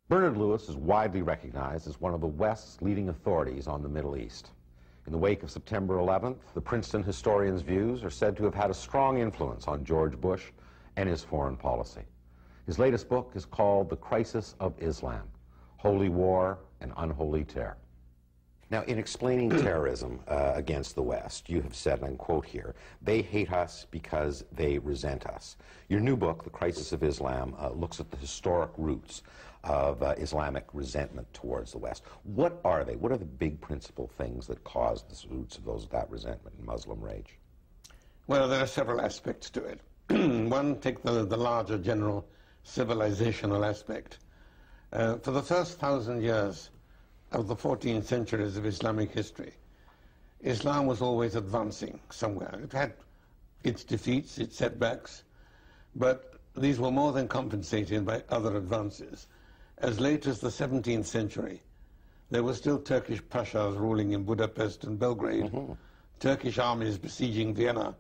Bernard Lewis is widely recognized as one of the West's leading authorities on the Middle East. In the wake of September 11th, the Princeton historian's views are said to have had a strong influence on George Bush and his foreign policy. His latest book is called The Crisis of Islam: Holy War and Unholy Terror. Now, in explaining terrorism against the West, you have said, and I quote here, "They hate us because they resent us." Your new book, The Crisis of Islam, looks at the historic roots of Islamic resentment towards the West. What are they? What are the big principal things that caused the roots of that resentment and Muslim rage? Well, there are several aspects to it. One, take the larger general civilizational aspect. For the first 1,000 years of the 14 centuries of Islamic history, Islam was always advancing somewhere. It had its defeats, its setbacks, but these were more than compensated by other advances. As late as the 17th century, there were still Turkish pashas ruling in Budapest and Belgrade, Turkish armies besieging Vienna,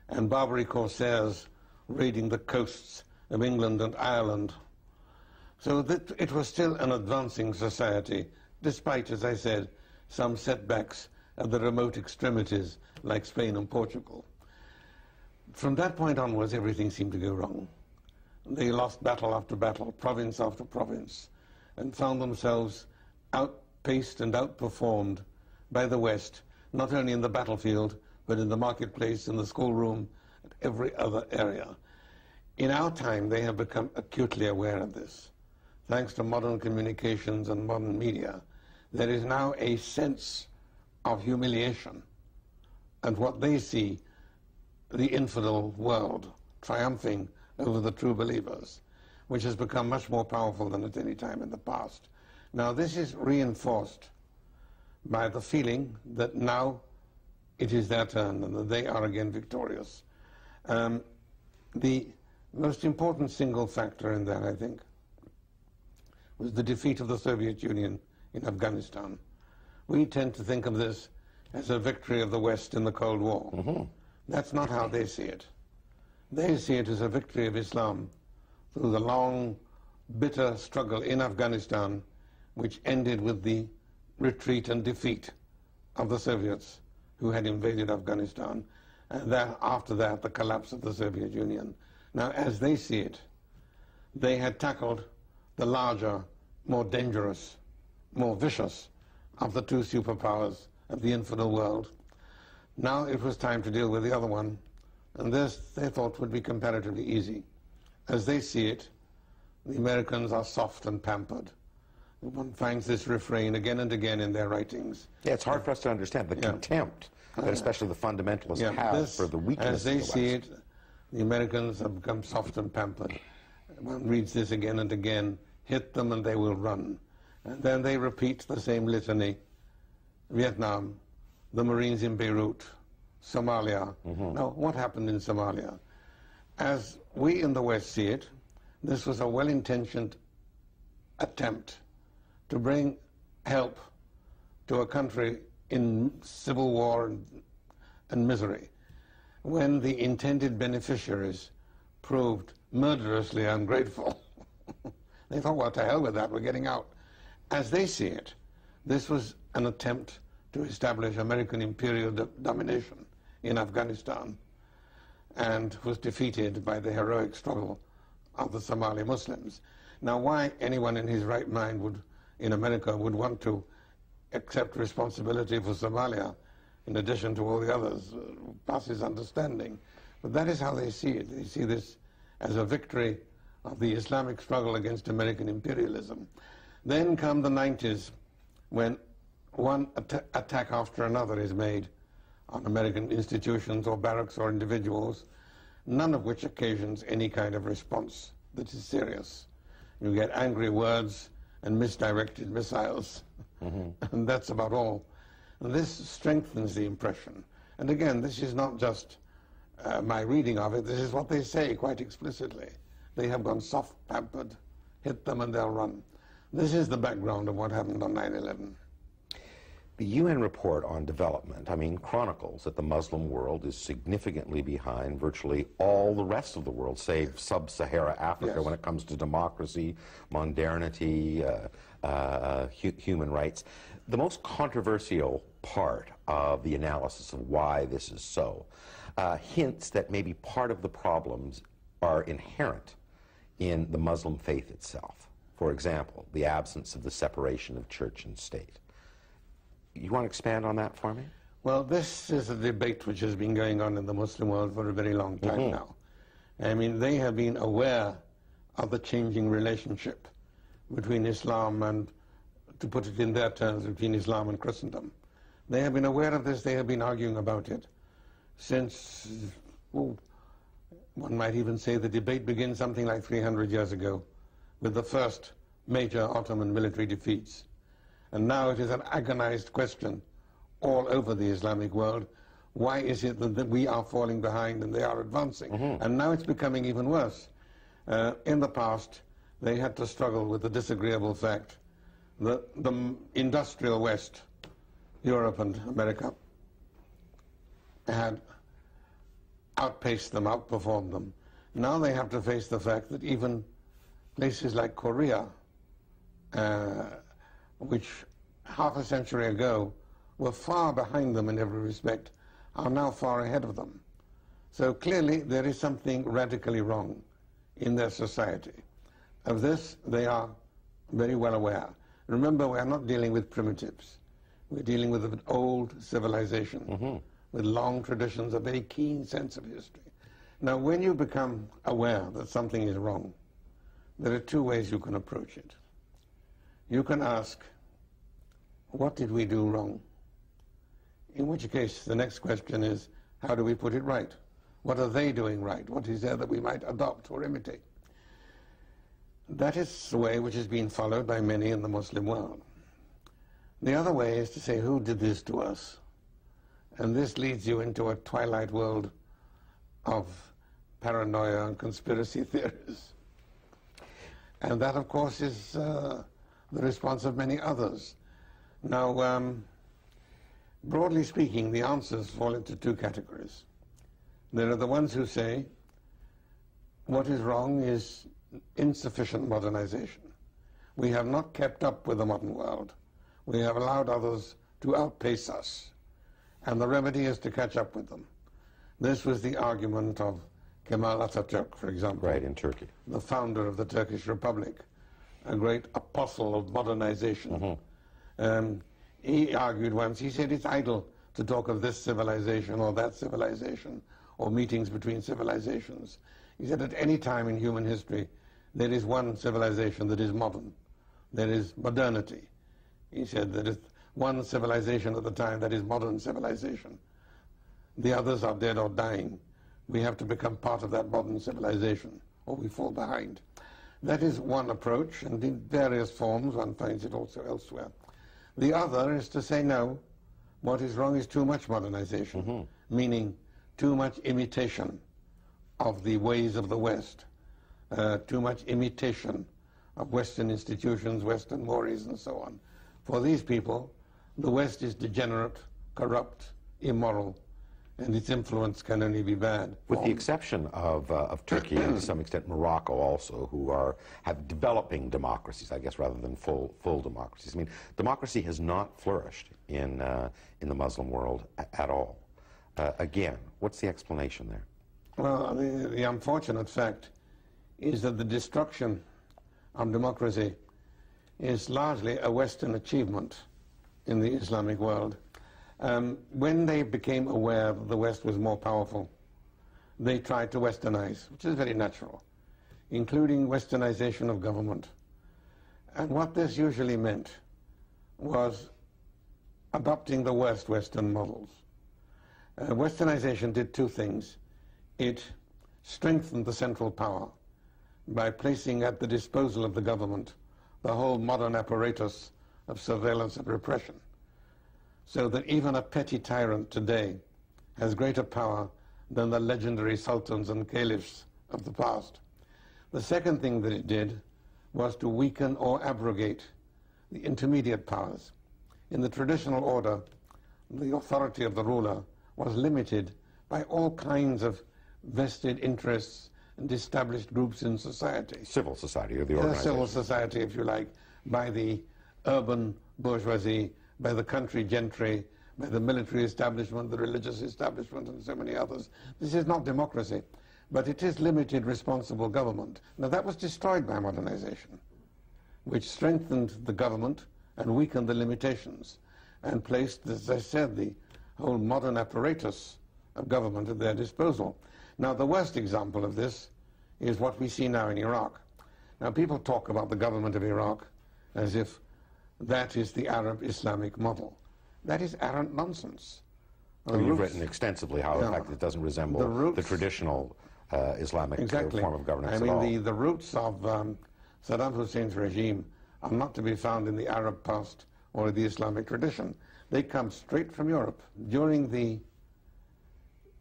and Barbary corsairs raiding the coasts of England and Ireland. So that it was still an advancing society, despite, as I said, some setbacks at the remote extremities like Spain and Portugal. From that point onwards, everything seemed to go wrong. They lost battle after battle, province after province, and found themselves outpaced and outperformed by the West, not only in the battlefield, but in the marketplace, in the schoolroom, and every other area. In our time, they have become acutely aware of this. Thanks to modern communications and modern media, there is now a sense of humiliation and what they see the infidel world triumphing over the true believers, which has become much more powerful than at any time in the past. Now, this is reinforced by the feeling that now it is their turn and that they are again victorious. The most important single factor in that, I think, was the defeat of the Soviet Union in Afghanistan. We tend to think of this as a victory of the West in the Cold War. That's not how they see it. They see it as a victory of Islam through the long, bitter struggle in Afghanistan, which ended with the retreat and defeat of the Soviets who had invaded Afghanistan, and then after that, the collapse of the Soviet Union. Now, as they see it, they had tackled the larger, more dangerous, more vicious of the two superpowers of the infidel world. Now it was time to deal with the other one, and this, they thought, would be comparatively easy. As they see it, the Americans are soft and pampered. One finds this refrain again and again in their writings. Yeah, it's hard for us to understand the contempt that especially the fundamentalists have for the weakness as they of the see West. it, the Americans have become soft and pampered. One reads this again and again: hit them and they will run. And then they repeat the same litany: Vietnam, the Marines in Beirut, Somalia. Now, what happened in Somalia? As we in the West see it, this was a well-intentioned attempt to bring help to a country in civil war and misery, when the intended beneficiaries proved murderously ungrateful. They thought, well, to hell with that, we're getting out. As they see it, this was an attempt to establish American imperial domination in Afghanistan, and was defeated by the heroic struggle of the Somali Muslims. Now, why anyone in his right mind in America would want to accept responsibility for Somalia, in addition to all the others, passes understanding. But that is how they see it. They see this as a victory of the Islamic struggle against American imperialism. Then come the 90s, when one attack after another is made on American institutions or barracks or individuals, none of which occasions any kind of response that is serious. You get angry words and misdirected missiles, and that's about all. And this strengthens the impression. And again, this is not just my reading of it, this is what they say quite explicitly. They have gone soft pampered, hit them and they'll run. This is the background of what happened on 9/11. The UN report on development, I mean, chronicles that the Muslim world is significantly behind virtually all the rest of the world, save sub-Sahara Africa, Yes. when it comes to democracy, modernity, human rights. The most controversial part of the analysis of why this is so hints that maybe part of the problems are inherent in the Muslim faith itself. For example, the absence of the separation of church and state. You want to expand on that for me? Well, this is a debate which has been going on in the Muslim world for a very long time now. I mean, they have been aware of the changing relationship between Islam and, to put it in their terms, between Islam and Christendom. They have been aware of this, they have been arguing about it since, well, one might even say the debate begins something like 300 years ago with the first major Ottoman military defeats. And now it is an agonized question all over the Islamic world. Why is it that we are falling behind and they are advancing? And now it's becoming even worse. In the past, they had to struggle with the disagreeable fact that the industrial West, Europe and America, had outpaced them, outperformed them. Now they have to face the fact that even places like Korea, which half a century ago were far behind them in every respect, are now far ahead of them. So clearly there is something radically wrong in their society. Of this they are very well aware. Remember, we are not dealing with primitives. We're dealing with an old civilization with long traditions, a very keen sense of history. Now, when you become aware that something is wrong, there are two ways you can approach it. You can ask, what did we do wrong? In which case, the next question is, how do we put it right? What are they doing right? What is there that we might adopt or imitate? That is the way which has been followed by many in the Muslim world. The other way is to say, who did this to us? And this leads you into a twilight world of paranoia and conspiracy theories. And that, of course, is the response of many others. Now, broadly speaking, the answers fall into two categories. There are the ones who say what is wrong is insufficient modernization. We have not kept up with the modern world. We have allowed others to outpace us, and the remedy is to catch up with them. This was the argument of Kemal Atatürk, for example. Right, in Turkey. The founder of the Turkish Republic, a great apostle of modernization. He argued once, he said it's idle to talk of this civilization or that civilization or meetings between civilizations. He said at any time in human history there is one civilization that is modern. There is modernity. He said there is one civilization at the time that is modern civilization. The others are dead or dying. We have to become part of that modern civilization or we fall behind. That is one approach, and in various forms one finds it also elsewhere. The other is to say, no, what is wrong is too much modernization, meaning too much imitation of the ways of the West, too much imitation of Western institutions, Western mores, and so on. For these people, the West is degenerate, corrupt, immoral, and its influence can only be bad. With the exception of Turkey and to some extent Morocco also, who have developing democracies, I guess, rather than full democracies. I mean, democracy has not flourished in the Muslim world at all. Again, what's the explanation there? Well, the unfortunate fact is that the destruction of democracy is largely a Western achievement in the Islamic world. When they became aware that the West was more powerful, they tried to westernize, which is very natural, including westernization of government. And what this usually meant was adopting the worst Western models. Westernization did two things. It strengthened the central power by placing at the disposal of the government the whole modern apparatus of surveillance and repression, so that even a petty tyrant today has greater power than the legendary sultans and caliphs of the past. The second thing that it did was to weaken or abrogate the intermediate powers. In the traditional order, the authority of the ruler was limited by all kinds of vested interests and established groups in society. Civil society, or the organization. Civil society, if you like, by the urban bourgeoisie, by the country gentry, by the military establishment, the religious establishment, and so many others. This is not democracy, but it is limited responsible government. Now that was destroyed by modernization, which strengthened the government and weakened the limitations and placed, as I said, the whole modern apparatus of government at their disposal. Now the worst example of this is what we see now in Iraq. Now people talk about the government of Iraq as if that is the Arab Islamic model. That is arrant nonsense. You've written extensively how, in fact, it doesn't resemble the traditional Islamic form of governance at all. I mean, the roots of Saddam Hussein's regime are not to be found in the Arab past or the Islamic tradition. They come straight from Europe. During the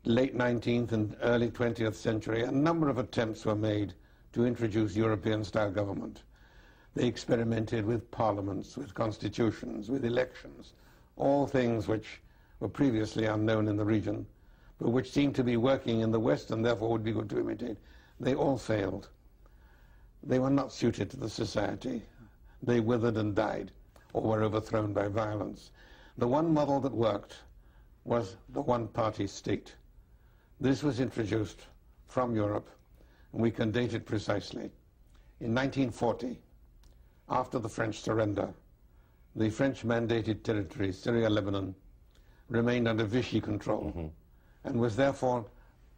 late 19th and early 20th century, a number of attempts were made to introduce European-style government. They experimented with parliaments, with constitutions, with elections, all things which were previously unknown in the region, but which seemed to be working in the West and therefore would be good to imitate. They all failed. They were not suited to the society. They withered and died, or were overthrown by violence. The one model that worked was the one-party state. This was introduced from Europe, and we can date it precisely. In 1940, after the French surrender, the French-mandated territory, Syria, Lebanon, remained under Vichy control and was therefore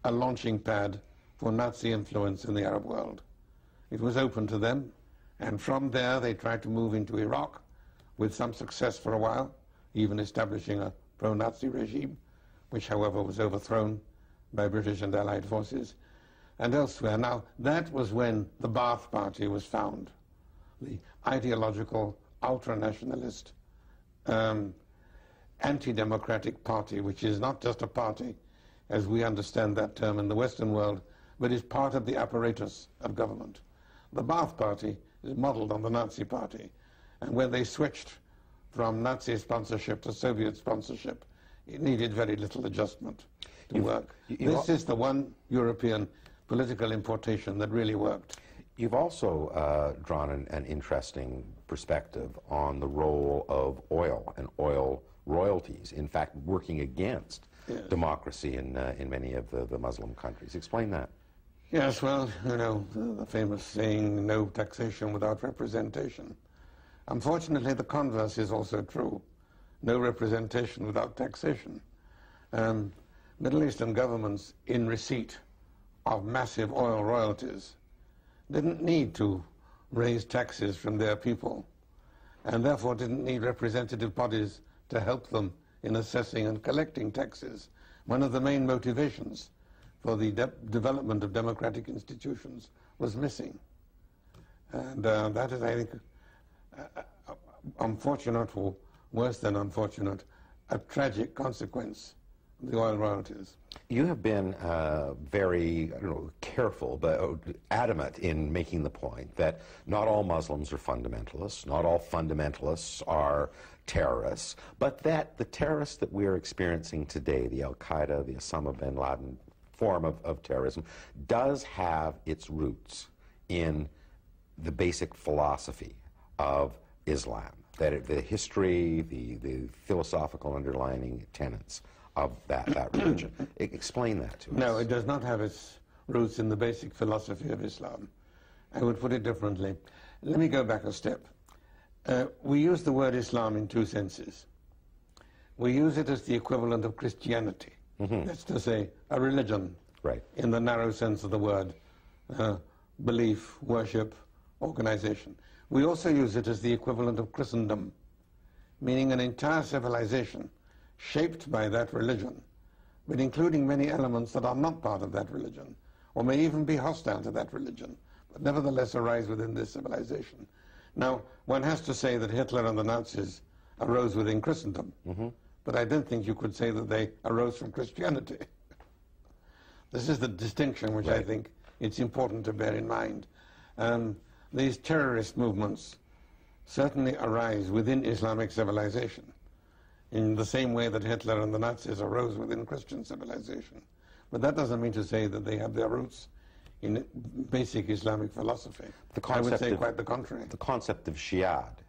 a launching pad for Nazi influence in the Arab world. It was open to them, and from there they tried to move into Iraq with some success for a while, even establishing a pro-Nazi regime, which however was overthrown by British and Allied forces, and elsewhere. Now, that was when the Ba'ath Party was found, the ideological, ultra-nationalist, anti-democratic party, which is not just a party, as we understand that term in the Western world, but is part of the apparatus of government. The Ba'ath Party is modeled on the Nazi Party, and when they switched from Nazi sponsorship to Soviet sponsorship, it needed very little adjustment to work. This is the one European political importation that really worked. You've also drawn an interesting perspective on the role of oil and oil royalties, in fact, working against democracy in many of the Muslim countries. Explain that. Yes, well, you know, the famous saying, no taxation without representation. Unfortunately, the converse is also true. No representation without taxation. Middle Eastern governments, in receipt of massive oil royalties, didn't need to raise taxes from their people, and therefore didn't need representative bodies to help them in assessing and collecting taxes. One of the main motivations for the development of democratic institutions was missing. And that is, I think, unfortunate, or worse than unfortunate, a tragic consequence of the oil royalties. You have been very, I don't know, careful, but adamant in making the point that not all Muslims are fundamentalists, not all fundamentalists are terrorists, but that the terrorists that we are experiencing today, the Al-Qaeda, the Osama bin Laden form of terrorism, does have its roots in the basic philosophy of Islam, that the history, the philosophical underlying tenets of that religion. Explain that to us. No, it does not have its roots in the basic philosophy of Islam. I would put it differently. Let me go back a step. We use the word Islam in two senses. We use it as the equivalent of Christianity. That's to say, a religion, right, in the narrow sense of the word, belief, worship, organization. We also use it as the equivalent of Christendom, meaning an entire civilization shaped by that religion, but including many elements that are not part of that religion, or may even be hostile to that religion, but nevertheless arise within this civilization. Now, one has to say that Hitler and the Nazis arose within Christendom, but I don't think you could say that they arose from Christianity. This is the distinction which I think it's important to bear in mind. These terrorist movements certainly arise within Islamic civilization, in the same way that Hitler and the Nazis arose within Christian civilization. But that doesn't mean to say that they have their roots in basic Islamic philosophy. I would say quite the contrary. The concept of Shi'ad